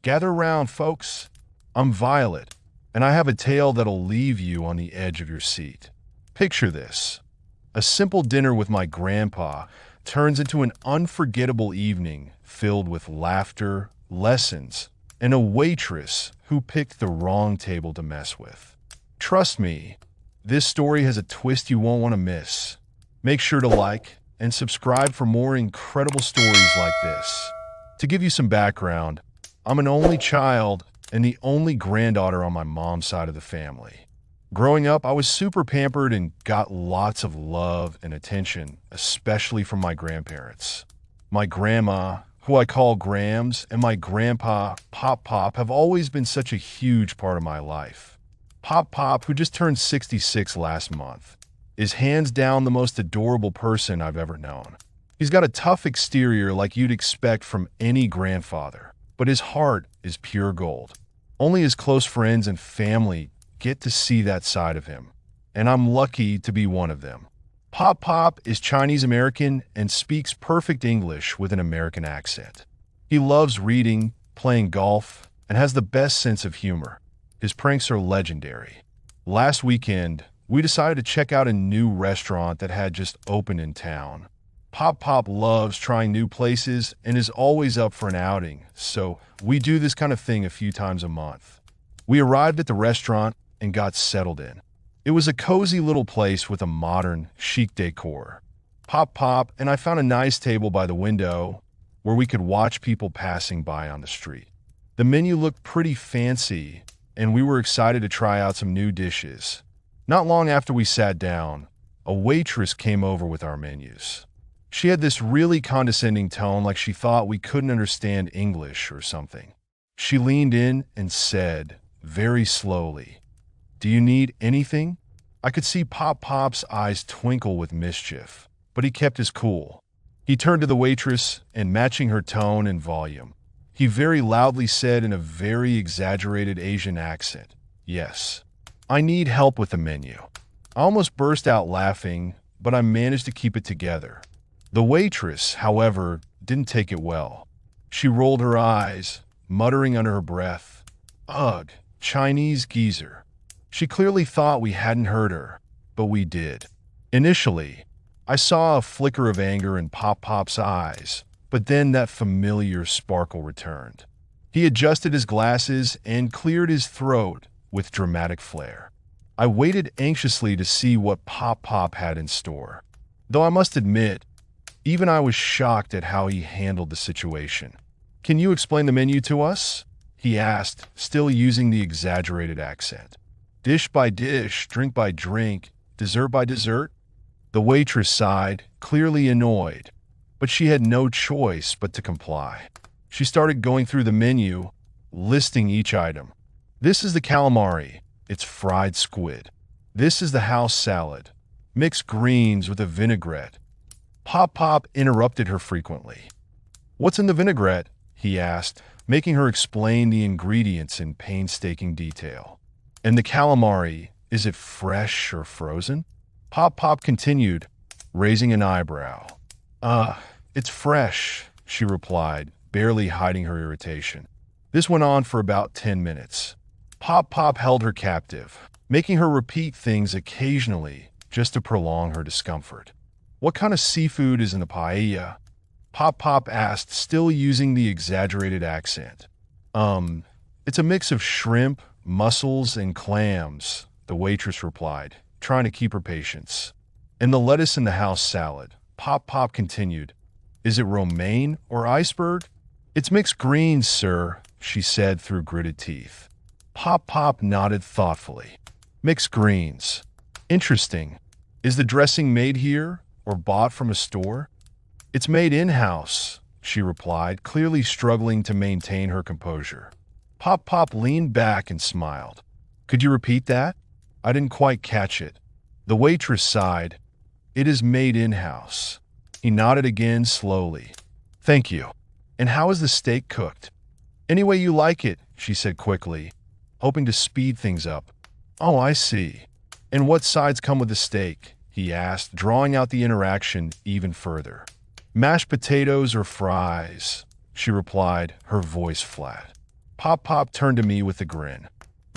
Gather round, folks. I'm Violet, and I have a tale that'll leave you on the edge of your seat. Picture this. A simple dinner with my grandpa turns into an unforgettable evening filled with laughter, lessons, and a waitress who picked the wrong table to mess with. Trust me, this story has a twist you won't want to miss. Make sure to like and subscribe for more incredible stories like this. To give you some background, I'm an only child and the only granddaughter on my mom's side of the family. Growing up, I was super pampered and got lots of love and attention, especially from my grandparents. My grandma, who I call Grams, and my grandpa, Pop Pop, have always been such a huge part of my life. Pop Pop, who just turned 66 last month, is hands down the most adorable person I've ever known. He's got a tough exterior like you'd expect from any grandfather, but his heart is pure gold. Only his close friends and family get to see that side of him, and I'm lucky to be one of them. Pop Pop is Chinese American and speaks perfect English with an American accent. He loves reading, playing golf, and has the best sense of humor. His pranks are legendary. Last weekend, we decided to check out a new restaurant that had just opened in town. Pop Pop loves trying new places and is always up for an outing, so we do this kind of thing a few times a month. We arrived at the restaurant and got settled in. It was a cozy little place with a modern, chic decor. Pop Pop and I found a nice table by the window where we could watch people passing by on the street. The menu looked pretty fancy, and we were excited to try out some new dishes. Not long after we sat down, a waitress came over with our menus. She had this really condescending tone, like she thought we couldn't understand English or something. She leaned in and said, very slowly, "Do you need anything?" I could see Pop Pop's eyes twinkle with mischief, but he kept his cool. He turned to the waitress and, matching her tone and volume, he very loudly said in a very exaggerated Asian accent, "Yes, I need help with the menu." I almost burst out laughing, but I managed to keep it together. The waitress, however, didn't take it well. She rolled her eyes, muttering under her breath, "Ugh, Chinese geezer." She clearly thought we hadn't heard her, but we did. Initially, I saw a flicker of anger in Pop Pop's eyes, but then that familiar sparkle returned. He adjusted his glasses and cleared his throat with dramatic flair. I waited anxiously to see what Pop Pop had in store. Though I must admit, even I was shocked at how he handled the situation. "Can you explain the menu to us?" he asked, still using the exaggerated accent. "Dish by dish, drink by drink, dessert by dessert?" The waitress sighed, clearly annoyed, but she had no choice but to comply. She started going through the menu, listing each item. "This is the calamari. It's fried squid. This is the house salad. Mixed greens with a vinaigrette." Pop Pop interrupted her frequently. "What's in the vinaigrette?" he asked, making her explain the ingredients in painstaking detail. "And the calamari, is it fresh or frozen?" Pop Pop continued, raising an eyebrow. It's fresh," she replied, barely hiding her irritation. This went on for about 10 minutes. Pop Pop held her captive, making her repeat things occasionally just to prolong her discomfort. "What kind of seafood is in the paella?" Pop Pop asked, still using the exaggerated accent. It's a mix of shrimp, mussels, and clams," the waitress replied, trying to keep her patience. "And the lettuce in the house salad." Pop Pop continued, "Is it romaine or iceberg?" "It's mixed greens, sir," she said through gritted teeth. Pop Pop nodded thoughtfully. "Mixed greens. Interesting. Is the dressing made here or bought from a store?" "It's made in-house," she replied, clearly struggling to maintain her composure. Pop Pop leaned back and smiled. "Could you repeat that? I didn't quite catch it." The waitress sighed. "It is made in-house." He nodded again slowly. "Thank you. And how is the steak cooked?" "Any way you like it," she said quickly, hoping to speed things up. "Oh, I see. And what sides come with the steak?" he asked, drawing out the interaction even further. "Mashed potatoes or fries," she replied, her voice flat. Pop Pop turned to me with a grin.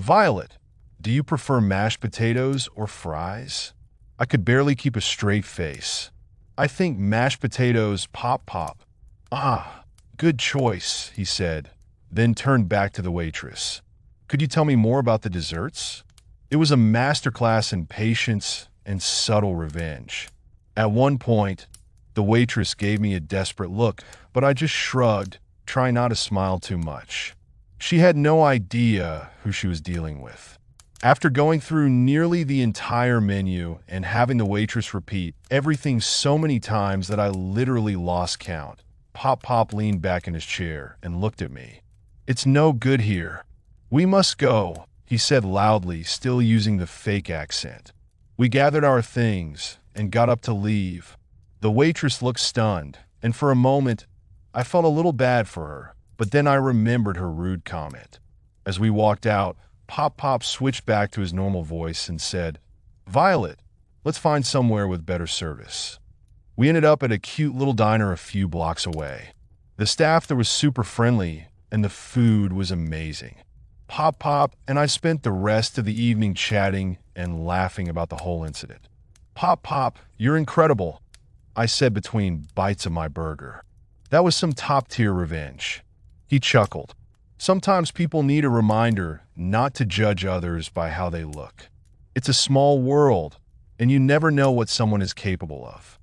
Violet, do you prefer mashed potatoes or fries? I could barely keep a straight face. I think mashed potatoes, Pop Pop. Ah, good choice, he said, then turned back to the waitress. Could you tell me more about the desserts? It was a masterclass in patience and subtle revenge. At one point, the waitress gave me a desperate look, but I just shrugged, trying not to smile too much. She had no idea who she was dealing with. After going through nearly the entire menu and having the waitress repeat everything so many times that I literally lost count, Pop Pop leaned back in his chair and looked at me. It's no good here. We must go, he said loudly, still using the fake accent. We gathered our things and got up to leave. The waitress looked stunned, and for a moment, I felt a little bad for her, but then I remembered her rude comment. As we walked out, Pop Pop switched back to his normal voice and said, Violet, let's find somewhere with better service. We ended up at a cute little diner a few blocks away. The staff there was super friendly, and the food was amazing. Pop Pop and I spent the rest of the evening chatting and laughing about the whole incident. Pop Pop, you're incredible, I said between bites of my burger. That was some top-tier revenge. He chuckled. Sometimes people need a reminder not to judge others by how they look. It's a small world, and you never know what someone is capable of.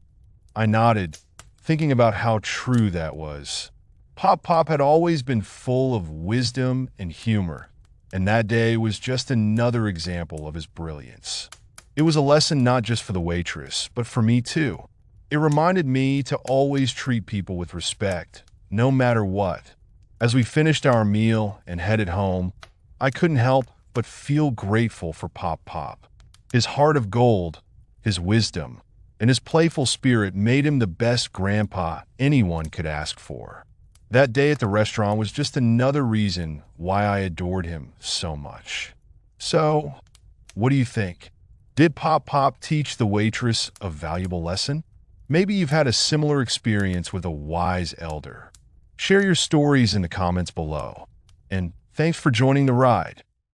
I nodded, thinking about how true that was. Pop Pop had always been full of wisdom and humor, and that day was just another example of his brilliance. It was a lesson not just for the waitress, but for me too. It reminded me to always treat people with respect, no matter what. As we finished our meal and headed home, I couldn't help but feel grateful for Pop Pop. His heart of gold, his wisdom, and his playful spirit made him the best grandpa anyone could ask for. That day at the restaurant was just another reason why I adored him so much. So, what do you think? Did Pop Pop teach the waitress a valuable lesson? Maybe you've had a similar experience with a wise elder. Share your stories in the comments below. And thanks for joining the ride.